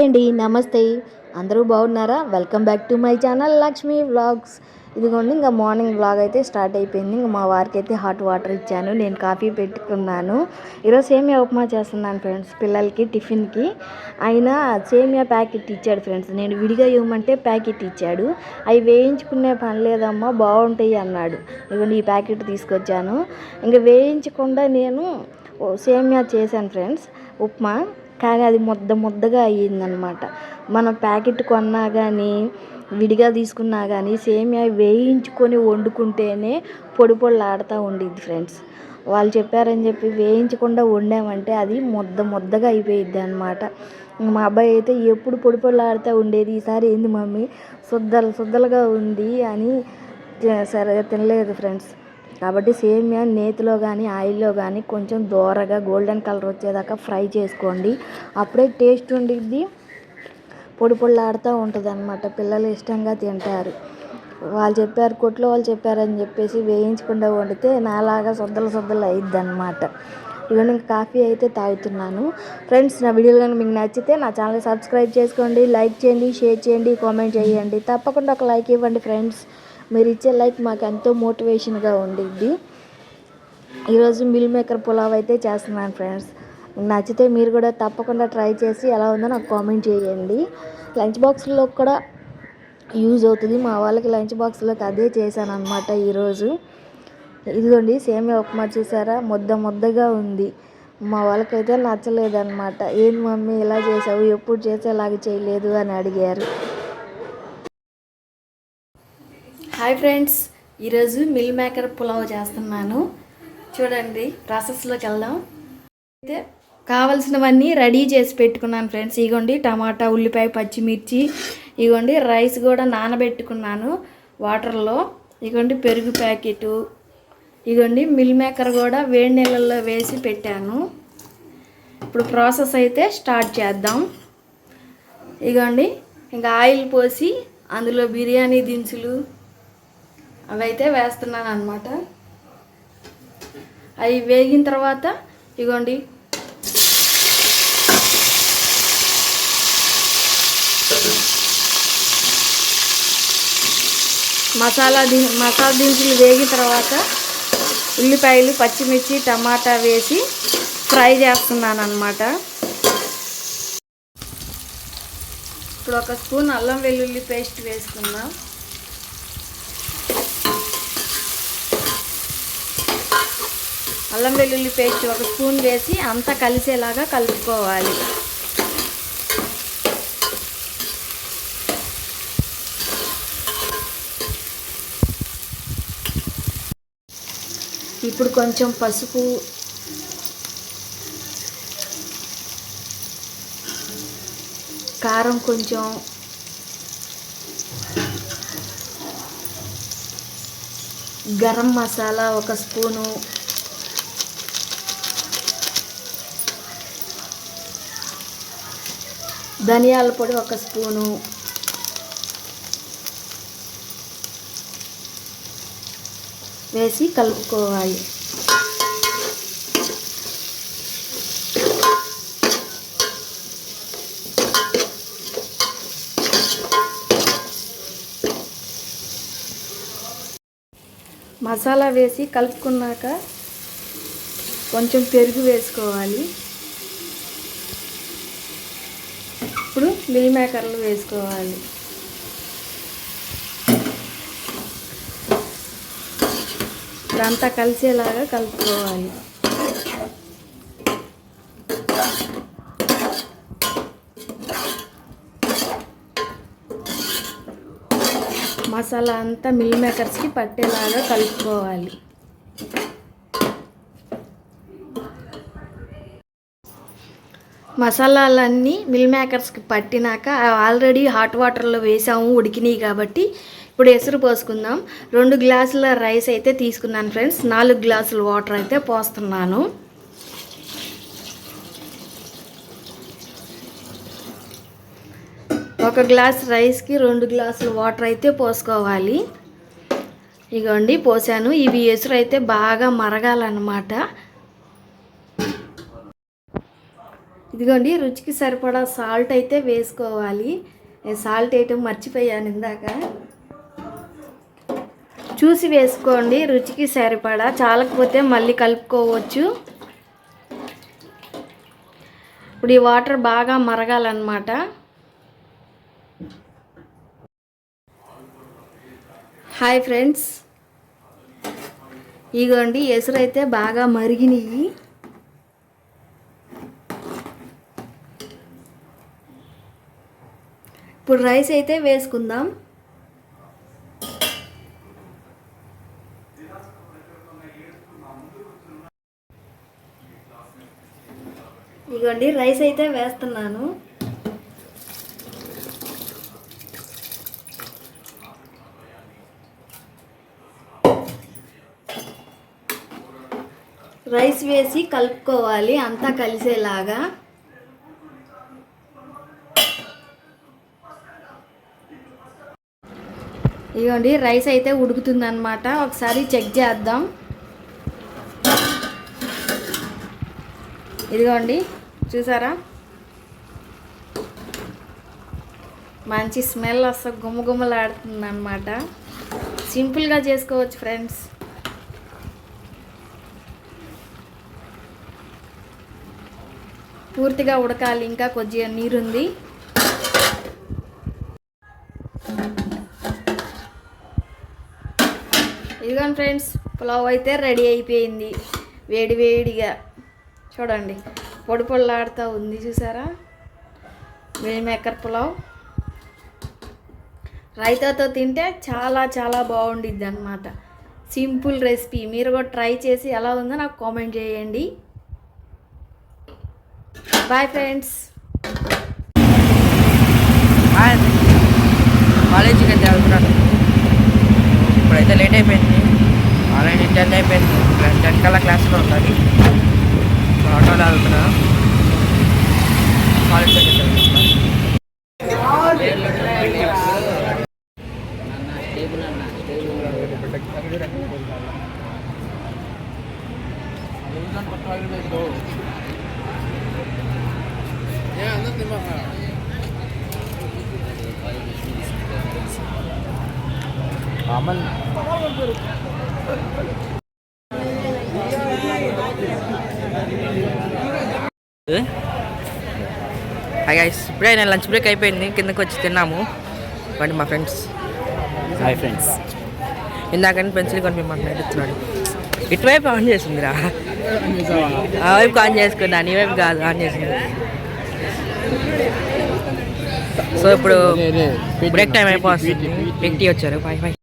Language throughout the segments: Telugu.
హాయ్ అండి, నమస్తే. అందరూ బాగున్నారా? Welcome back to my channel Lakshmi vlogs. ఇదిగోండి, ఇంకా మార్నింగ్ వ్లాగ్ అయితే స్టార్ట్ అయిపోయింది. ఇంకా మా వారికి అయితే హాట్ వాటర్ ఇచ్చాను, నేను కాఫీ పెట్టుకున్నాను. ఈరోజు సేమియా ఉప్మా చేస్తున్నాను ఫ్రెండ్స్, పిల్లలకి టిఫిన్కి. ఆయన సేమియా ప్యాకెట్ ఇచ్చాడు ఫ్రెండ్స్. నేను విడిగా ఇవ్వమంటే ప్యాకెట్ ఇచ్చాడు. అవి వేయించుకునే పని లేదమ్మా, బాగుంటాయి అన్నాడు. ఇదిగోండి, ఈ ప్యాకెట్ తీసుకొచ్చాను. ఇంకా వేయించకుండా నేను సేమియా చేశాను ఫ్రెండ్స్, ఉప్మా. కానీ అది ముద్దగా అయ్యిందనమాట. మనం ప్యాకెట్ కొన్నా కానీ విడిగా తీసుకున్నా కానీ సేమియా వేయించుకొని వండుకుంటేనే పొడి పొడిలాడుతూ ఉండిద్ది ఫ్రెండ్స్. వాళ్ళు చెప్పారని చెప్పి వేయించకుండా వండామంటే అది ముద్దగా అయిపోయిద్ది అనమాట. మా అబ్బాయి అయితే ఎప్పుడు పొడి పొడిలాడుతూ ఉండేది, ఈసారి ఏంది మమ్మీ సుద్దలుగా ఉంది అని సరిగా తినలేదు ఫ్రెండ్స్. కాబట్టి సేమియా నేతిలో కానీ ఆయిల్లో కానీ కొంచెం దోరగా గోల్డెన్ కలర్ వచ్చేదాకా ఫ్రై చేసుకోండి. అప్పుడే టేస్ట్ ఉండిద్ది, పొడి పొడిలాడుతూ ఉంటుంది అనమాట. పిల్లలు ఇష్టంగా తింటారు. వాళ్ళు చెప్పారు, కొట్లో వాళ్ళు చెప్పారని చెప్పేసి వేయించకుండా వండితే నాలాగా సొద్దలు అయిద్ది అనమాట. ఇవన్నీ కాఫీ అయితే తాగుతున్నాను ఫ్రెండ్స్. నా వీడియోలు కానీ మీకు నచ్చితే నా ఛానల్ సబ్స్క్రైబ్ చేసుకోండి, లైక్ చేయండి, షేర్ చేయండి, కామెంట్ చేయండి. తప్పకుండా ఒక లైక్ ఇవ్వండి ఫ్రెండ్స్. మీరు ఇచ్చే లైక్ మాకు ఎంతో మోటివేషన్గా ఉండిద్ది. ఈరోజు మిల్ మేకర్ పులావ్ అయితే చేస్తున్నాను ఫ్రెండ్స్. నచ్చితే మీరు కూడా తప్పకుండా ట్రై చేసి ఎలా ఉందో నాకు కామెంట్ చేయండి. లంచ్ బాక్స్లో కూడా యూజ్ అవుతుంది. మా వాళ్ళకి లంచ్ బాక్స్లోకి అదే చేశాను అనమాట ఈరోజు. ఇదిగోండి, సేమియా ఉప్మా చూసారా, ముద్దగా ఉంది. మా వాళ్ళకైతే నచ్చలేదన్నమాట. ఏంది మమ్మీ ఇలా చేసావు, ఎప్పుడు చేసేలాగా చేయలేదు అని అడిగారు. హాయ్ ఫ్రెండ్స్, ఈరోజు మిల్ మేకర్ పులావ్ చేస్తున్నాను. చూడండి, ప్రాసెస్లోకి వెళ్దాం. అయితే కావలసినవన్నీ రెడీ చేసి పెట్టుకున్నాను ఫ్రెండ్స్. ఇగోండి, టమాటా, ఉల్లిపాయ, పచ్చిమిర్చి. ఇగోండి, రైస్ కూడా నానబెట్టుకున్నాను వాటర్లో. ఇగోండి, పెరుగు ప్యాకెటు. ఇగోండి, మిల్ మేకర్ కూడా వేడి నీళ్ళల్లో వేసి పెట్టాను. ఇప్పుడు ప్రాసెస్ అయితే స్టార్ట్ చేద్దాం. ఇగోండి, ఇంకా ఆయిల్ పోసి అందులో బిర్యానీ దినుసులు అవైతే వేస్తున్నాను అనమాట. అవి వేగిన తర్వాత ఇగోండి, మసాలా దినుసులు వేగిన తర్వాత ఉల్లిపాయలు, పచ్చిమిర్చి, టమాటా వేసి ఫ్రై చేస్తున్నాను అనమాట. ఇప్పుడు ఒక స్పూన్ అల్లం వెల్లుల్లి పేస్ట్ వేసుకుందాం. అల్లం వెల్లుల్లి పేస్ట్ ఒక స్పూన్ వేసి అంతా కలిసేలాగా కలుపుకోవాలి. ఇప్పుడు కొంచెం పసుపు, కారం కొంచెం, గరం మసాలా ఒక స్పూను, ధనియాల పొడి ఒక స్పూను, వేసి కలుపుకోవాలి. మసాలా వేసి కలుపుకున్నాక కొంచెం పెరుగు వేసుకోవాలి. ఇప్పుడు మిల్ మేకర్లు వేసుకోవాలి. ఇదంతా కలిసేలాగా కలుపుకోవాలి. మసాలా అంతా మిల్ మేకర్స్కి పట్టేలాగా కలుపుకోవాలి. మసాలాలన్నీ మిల్ మేకర్స్కి పట్టినాక ఆల్రెడీ హాట్ వాటర్లో వేసాము, ఉడికినాయి కాబట్టి ఇప్పుడు ఎసురు పోసుకుందాం. 2 గ్లాసుల రైస్ అయితే తీసుకున్నాను ఫ్రెండ్స్. 4 గ్లాసుల వాటర్ అయితే పోస్తున్నాను. ఒక గ్లాస్ రైస్కి 2 గ్లాసుల వాటర్ అయితే పోసుకోవాలి. ఇగోండి పోసాను. ఇవి ఎసురు అయితే బాగా మరగాలన్నమాట. ఇదిగోండి రుచికి సరిపడా సాల్ట్ అయితే వేసుకోవాలి. నేను సాల్ట్ వేయటం మర్చిపోయాను ఇందాక. చూసి వేసుకోండి రుచికి సరిపడా, చాలకపోతే మళ్ళీ కలుపుకోవచ్చు. ఇప్పుడు ఈ వాటర్ బాగా మరగాలన్నమాట. హాయ్ ఫ్రెండ్స్, ఇగోండి ఎసురైతే బాగా మరిగినాయి. ఇప్పుడు రైస్ అయితే వేసుకుందాం. ఇగోండి రైస్ అయితే వేస్తున్నాను. రైస్ వేసి కలుపుకోవాలి అంతా కలిసేలాగా. ఇదిగోండి రైస్ అయితే ఉడుకుతుందన్నమాట. ఒకసారి చెక్ చేద్దాం. ఇదిగోండి చూసారా, మంచి స్మెల్ వస్తే గుమ్మగుమ్మలాడుతుంది అన్నమాట. సింపుల్గా చేసుకోవచ్చు ఫ్రెండ్స్. పూర్తిగా ఉడకాలి, ఇంకా కొద్దిగా నీరుంది. ఇదిగోండి ఫ్రెండ్స్, పులావ్ అయితే రెడీ అయిపోయింది. వేడి వేడిగా చూడండి, పొడి పొడిలాడుతూ ఉంది చూసారా. మిల్ మేకర్ పులావ్ రైతాతో తింటే చాలా చాలా బాగుండిద్ది అన్నమాట. Simple recipe. మీరు కూడా ట్రై చేసి ఎలా ఉందో నాకు కామెంట్ చేయండి. Bye friends. కాలేజీకి అయితే వెళ్తున్నాను. ఇప్పుడైతే లేట్ అయిపోయింది. ఆల్రెడీ 10 అయిపోయింది. 10 కల్లా క్లాస్లో ఉండాలి. ఆటోలో వెళ్తున్నా. కాలేజ్కి అయితే హాయ్ గైస్, ఇప్పుడే నేను లంచ్ బ్రేక్ అయిపోయింది, కిందకి వచ్చి తిన్నాము. బట్ మా ఫ్రెండ్స్, హాయ్ ఫ్రెండ్స్, ఇందాకని పెన్సిల్ కొనిపిమ్మని అడుగుతున్నాడు. ఇటువైపు ఆన్ చేసిందిరా, ఆ వైపు ఆన్ చేసుకున్నాను, ఈ వైపు కాదు ఆన్ చేసింది. సో ఇప్పుడు బ్రేక్ టైం అయిపోతుంది. వ్యక్తి వచ్చారు. Bye bye.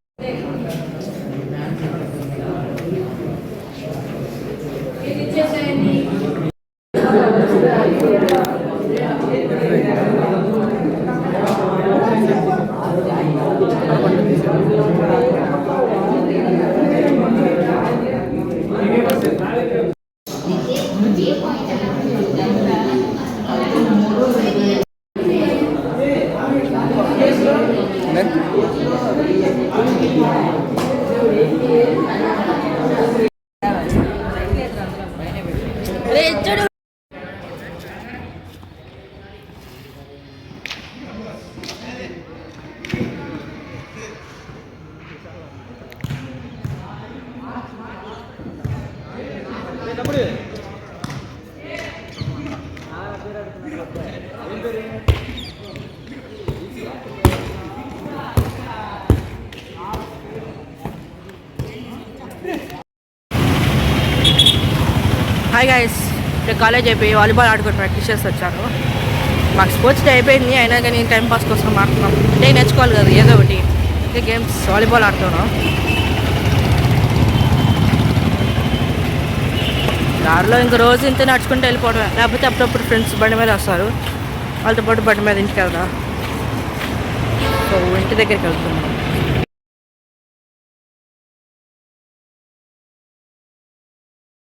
హాయ్ గైస్, ఇక్కడ కాలేజ్ అయిపోయి వాలీబాల్ ఆడుకొని ప్రాక్టీస్ చేసి వచ్చాను. మాకు స్పోర్ట్స్ డే అయిపోయింది, అయినా కానీ టైం పాస్ కోసం ఆడుతున్నాం. అంటే నేర్చుకోవాలి కదా ఏదో ఒకటి. ఇంకా గేమ్స్ వాలీబాల్ ఆడుతున్నాం. దారిలో ఇంక రోజు ఇంత నడుచుకుంటూ వెళ్ళిపోవడమే, లేకపోతే అప్పుడప్పుడు ఫ్రెండ్స్ బండి మీద వస్తారు, వాళ్ళతో పాటు బండి మీద ఇంటికి వెళ్దాం. సో ఇంటి దగ్గరికి వెళ్తున్నాం.